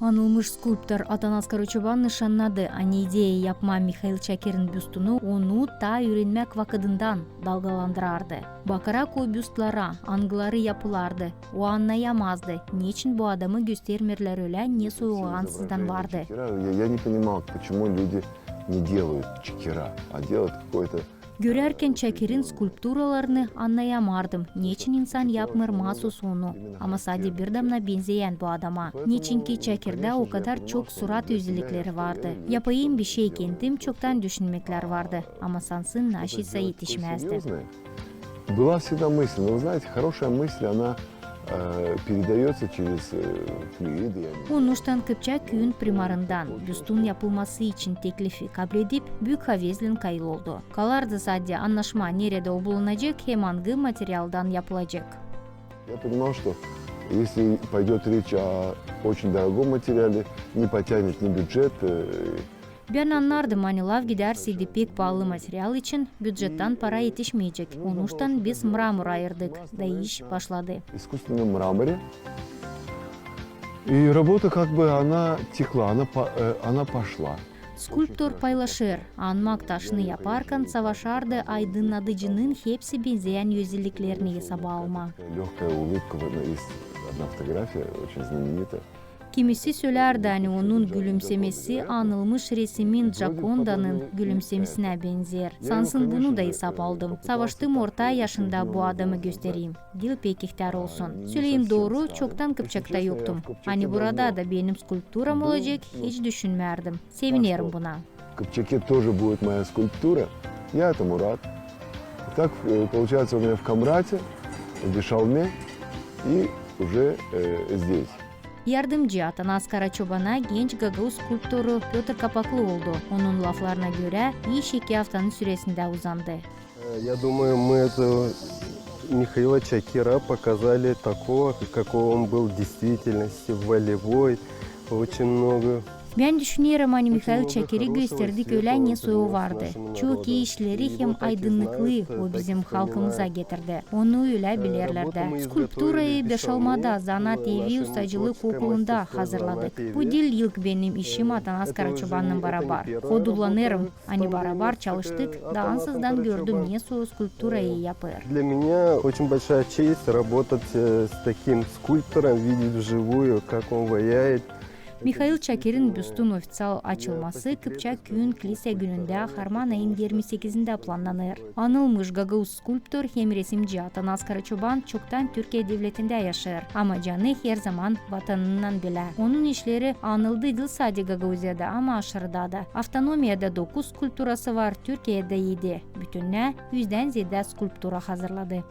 Анылмыш скульптор Атанас Карачобан нышаннады. Ани идея япма Михаил Чакирин бюстуну ону та үйренмек вакыдындан далгаландырарды. Бакара кой бюстлара, аңгылары япыларды, оанна ямазды. Нечин бу адамы gösterмерлер өлә не союгансыздан барды. Я не понимал, почему люди не делают чекера, а делают какой-то... Görerken Чакирин скульптураларını anlayamardım. Niçin insan yapmır mahsus onu? Ama sadece bir damla benzeyen bu adama. Niçin ki Çakir'de o kadar çok surat özellikleri vardı. Yapayım bir şey kendim çoktan düşünmekler vardı. Ama sansın naşisa yetişmezdi. Была всегда мысль, но вы знаете, хорошая мысль, она передается через флюиды. Onuştan Kıpçak köyün primarından büstun yapılması için teklifi kabul edip büyük havezle kayıl oldu. Kalardı sadece anlaşma nerede bulunacak hem hangi materyaldan yapılacak. Я понимал, что если пойдет речь о очень дорогом материале, не потянет ни бюджет. Ben anlardım hani lav giderseydi pek pahalı materyal için bütçetten para yetişmeyecek. Onuştan biz mramor ayırdık da iş başladı. Искусственном мраморе. И работа как бы она текла, она пошла. Skulptör paylaşır, anmak taşını yaparken savaşardı aydınlatıcının hepsi benzeyen özelliklerini hesaba alma. Легкая улыбка, есть одна фотография, очень знаменитая. Kimisi söylerdi hani onun gülümsemesi anılmış resmin Jaconda'nın gülümsemesine benzer. Sansın bunu da hesap aldım. Savaştığım orta yaşında bu adamı göstereyim. Dil pek ihtiyar olsun. Söyleyeyim doğru, çoktan Kıpçak'ta yoktum. Hani burada da benim skulpturam olacak hiç düşünmerdim. Sevinirim buna. В Кыпчаке тоже будет моя скульптура. Я этому рад. Так получается у меня в Камрате, в Бешалме и уже здесь. Yardımcı Atanas Karaçoban'a genç Gagavuz skulptörü Piotr Kapaklı oldu. Onun laflarına göre iş 2 haftanın süresinde uzandı. Я думаю, мы этого Михаила Чакира показали такого, какого он был в действительности, волевой, очень много. Ben düşünüyorum hani Mikhail Çakir'i gösterdik öyle ne soyu vardı. Çok iyi işleri hem aydınlıklı o bizim halkımıza getirdi. Onu öyle bilirlerdi. Skulpturayı Beşalma'da Zanat Evi Ustacılık Okulu'nda hazırladık. Bu dil ilk benim işim Atanas Karaçoban'la beraber. Kodullanırım. Hani beraber çalıştık. Da ansızdan gördüm ne soyu skulpturayı yapar. Для меня очень большая честь работать с таким скульптором, видеть вживую, как он ваяет. Mikhail Çakir'in büstün ofisal açılması Kıpçak köyün kilise gününde Harman ayın 28'inde planlanır. Anılmış Gagavuz skulptör hem resimci Atanas Karaçoban çoktan Türkiye devletinde yaşar. Ama canı her zaman vatanından bile. Onun işleri anıldı değil sadece Gagavuzya'da ama aşırıda da. Avtonomiyada 9 skulpturası var, Türkiye'de 7. Bütününe 100'den ziyade skulptura hazırladı.